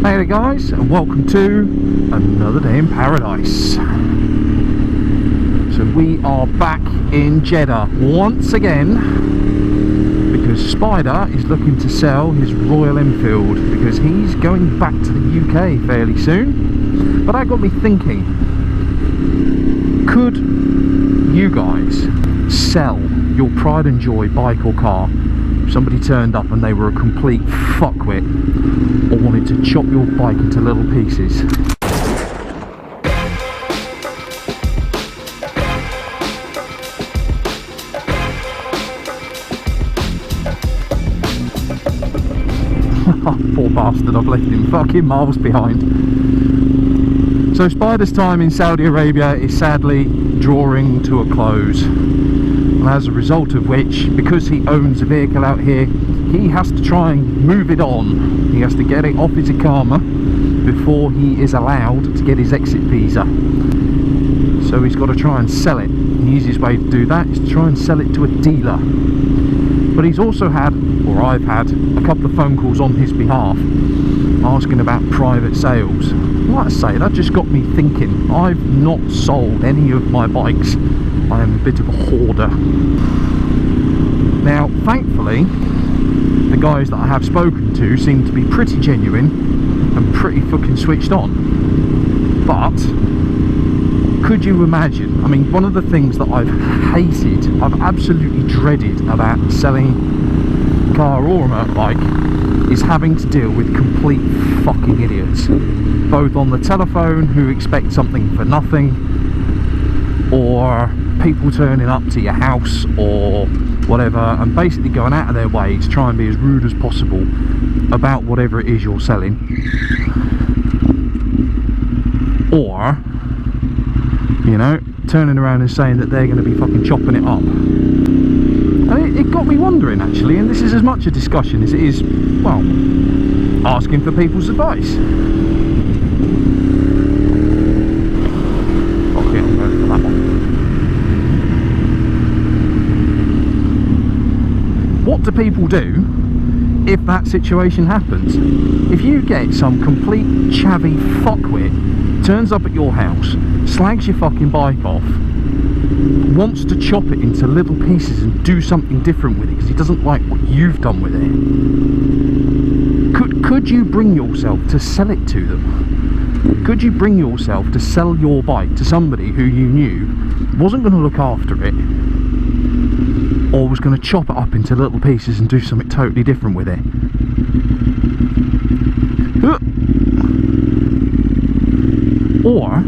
Hey there guys, and welcome to another day in paradise. So we are back in Jeddah once again because Spider is looking to sell his Royal Enfield because he's going back to the UK fairly soon. But that got me thinking, could you guys sell your pride and joy bike or car if somebody turned up and they were a complete fuckwit or wanted to chop your bike into little pieces? Poor bastard, I've left him fucking miles behind. So Spider's time in Saudi Arabia is sadly drawing to a close, and as a result of which, because he owns a vehicle out here, he has to try and move it on. He has to get it off his Iqama before he is allowed to get his exit visa. So he's got to try and sell it. The easiest way to do that is to try and sell it to a dealer. But he's also had, or I've had, a couple of phone calls on his behalf asking about private sales. Like I say, that just got me thinking. I've not sold any of my bikes. I am a bit of a hoarder. Now, thankfully, the guys that I have spoken to seem to be pretty genuine and pretty fucking switched on. But could you imagine? I mean, one of the things that I've hated, I've absolutely dreaded about selling a car or a motorbike is having to deal with complete fucking idiots, both on the telephone who expect something for nothing, or people turning up to your house or whatever and basically going out of their way to try and be as rude as possible about whatever it is you're selling, or, you know, turning around and saying that they're going to be fucking chopping it up. And it got me wondering actually, and this is as much a discussion as it is, well, asking for people's advice. Okay, I'm going for that one. What do people do if that situation happens? If you get some complete chavvy fuckwit turns up at your house, slags your fucking bike off, wants to chop it into little pieces and do something different with it because he doesn't like what you've done with it, could you bring yourself to sell it to them? Could you bring yourself to sell your bike to somebody who you knew wasn't going to look after it, or was going to chop it up into little pieces and do something totally different with it? Or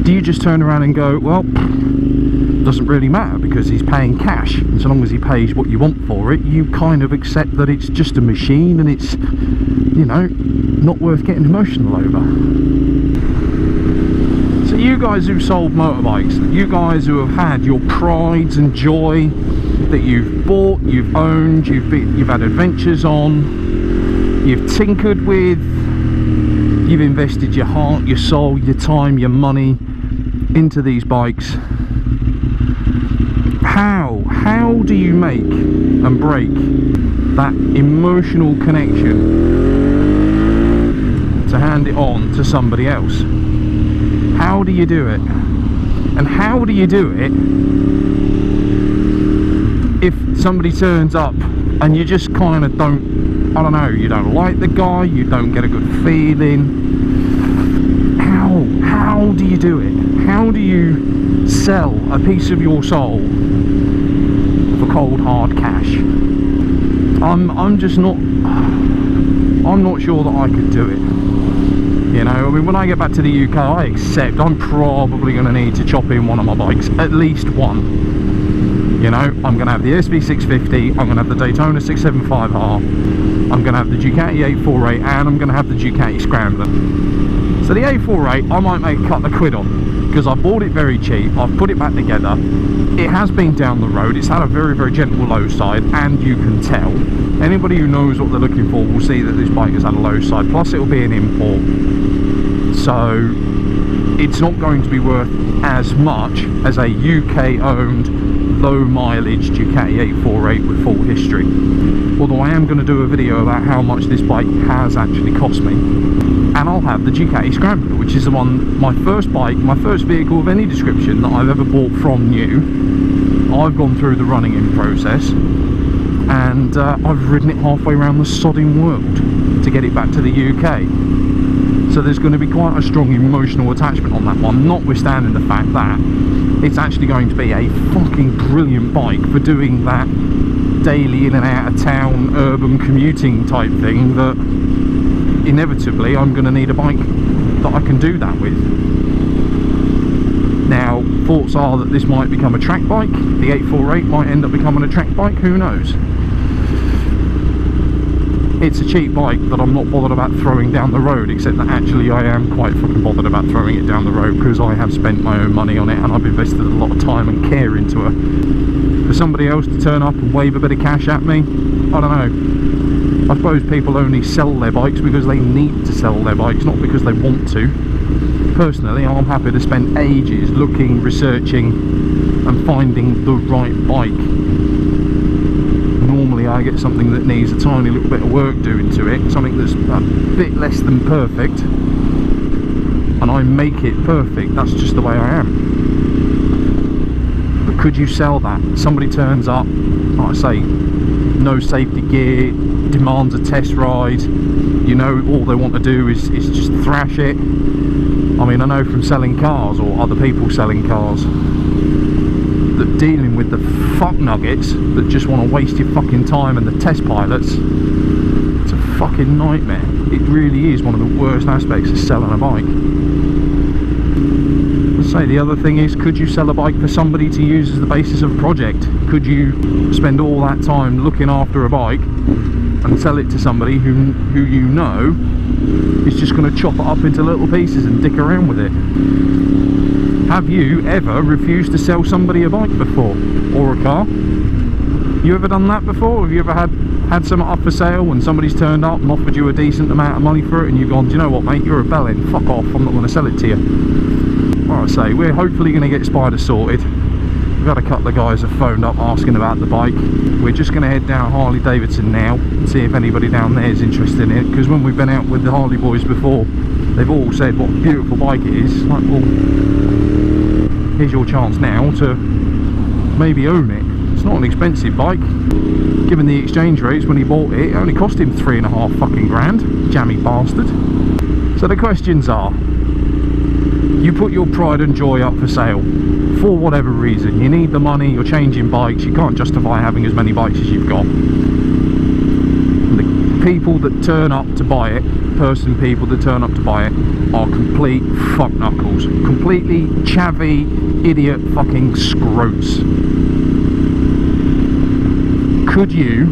do you just turn around and go, well, doesn't really matter because he's paying cash, and so long as he pays what you want for it, you kind of accept that it's just a machine and it's, you know, not worth getting emotional over? So you guys who sold motorbikes, you guys who have had your prides and joy that you've bought, you've owned, you've had adventures on, you've tinkered with, you've invested your heart, your soul, your time, your money into these bikes, how do you make and break that emotional connection to hand it on to somebody else? How do you do it? And how do you do it if somebody turns up and you just kind of don't, I don't know, you don't like the guy, you don't get a good feeling? How do you do it? How do you sell a piece of your soul for cold hard cash? I'm just not, I'm not sure that I could do it. You know, I mean, when I get back to the UK, I accept I'm probably going to need to chop in one of my bikes, at least one. You know, I'm going to have the SV650, I'm going to have the Daytona 675R, I'm going to have the Ducati 848, and I'm going to have the Ducati Scrambler. So the 848 I might make a couple of quid on, because I bought it very cheap, I've put it back together, it has been down the road, it's had a very, very gentle low side, and you can tell. Anybody who knows what they're looking for will see that this bike has had a low side, plus it will be an import. So it's not going to be worth as much as a UK owned low mileage Ducati 848 with full history. although I am going to do a video about how much this bike has actually cost me. And I'll have the Ducati Scrambler, which is the one, my first bike, my first vehicle of any description that I've ever bought from new. I've gone through the running in process, and I've ridden it halfway around the sodding world to get it back to the UK. So there's going to be quite a strong emotional attachment on that one, notwithstanding the fact that it's actually going to be a fucking brilliant bike for doing that daily in and out of town urban commuting type thing that inevitably I'm going to need a bike that I can do that with. Now, thoughts are that this might become a track bike. The 848 might end up becoming a track bike, who knows. It's a cheap bike that I'm not bothered about throwing down the road, except that actually I am quite fucking bothered about throwing it down the road, because I have spent my own money on it and I've invested a lot of time and care into her. For somebody else to turn up and wave a bit of cash at me, I don't know. I suppose people only sell their bikes because they need to sell their bikes, not because they want to. Personally, I'm happy to spend ages looking, researching and finding the right bike. Normally I get something that needs a tiny little bit of work doing to it, something that's a bit less than perfect, and I make it perfect. That's just the way I am. But could you sell that? Somebody turns up, like I say, no safety gear, demands a test ride, you know, all they want to do is just thrash it. I mean, I know from selling cars, or other people selling cars, that dealing with the fuck nuggets that just want to waste your fucking time and the test pilots, it's a fucking nightmare. It really is one of the worst aspects of selling a bike. Let's say the other thing is, could you sell a bike for somebody to use as the basis of a project? Could you spend all that time looking after a bike and sell it to somebody who you know is just going to chop it up into little pieces and dick around with it? Have you ever refused to sell somebody a bike before, or a car? You ever done that before? Have you ever had something up for sale and somebody's turned up and offered you a decent amount of money for it, and you've gone, do you know what, mate, you're a bellend, fuck off, I'm not going to sell it to you? Like I say, we're hopefully going to get Spider sorted. We've had a couple of guys have phoned up asking about the bike. We're just going to head down Harley Davidson now and see if anybody down there is interested in it, because when we've been out with the Harley boys before, they've all said what a beautiful bike it is. Like, well, here's your chance now to maybe own it. It's not an expensive bike. Given the exchange rates when he bought it, it only cost him 3.5 fucking grand. Jammy bastard. So the questions are, you put your pride and joy up for sale for whatever reason. You need the money, you're changing bikes, you can't justify having as many bikes as you've got. The people that turn up to buy it, people that turn up to buy it, are complete fuck knuckles, completely chavvy, idiot fucking scrotes. Could you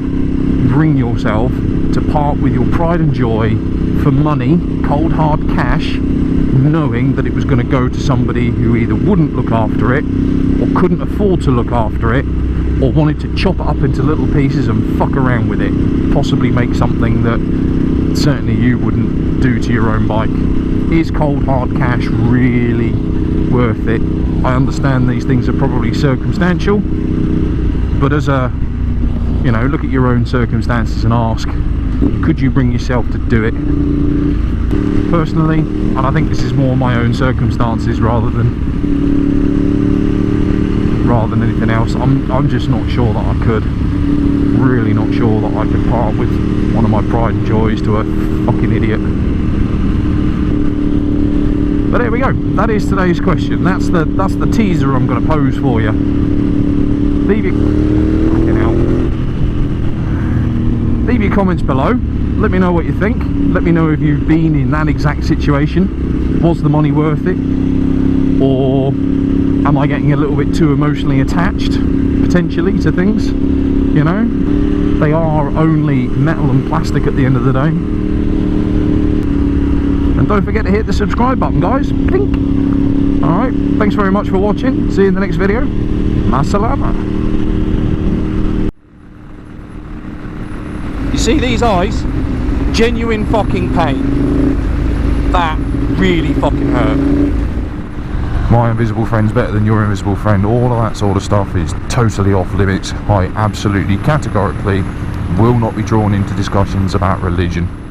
bring yourself to part with your pride and joy for money, cold hard cash, knowing that it was going to go to somebody who either wouldn't look after it, or couldn't afford to look after it, or wanted to chop it up into little pieces and fuck around with it, possibly make something that certainly you wouldn't do to your own bike? Is cold hard cash really worth it? I understand these things are probably circumstantial, but as a, you know, look at your own circumstances and ask, could you bring yourself to do it? Personally, and I think this is more my own circumstances rather than anything else, I'm just not sure that I could. Really not sure that I could part with one of my pride and joys to a fucking idiot. But there we go. That is today's question. That's the teaser I'm going to pose for you. Leave your comments below. Let me know what you think. Let me know if you've been in that exact situation. Was the money worth it? Or am I getting a little bit too emotionally attached, potentially, to things? You know? They are only metal and plastic at the end of the day. And don't forget to hit the subscribe button, guys. Clink! Alright, thanks very much for watching. See you in the next video. Masalama. You see these eyes? Genuine fucking pain. That really fucking hurt. My invisible friend's better than your invisible friend. All of that sort of stuff is totally off limits. I absolutely categorically will not be drawn into discussions about religion.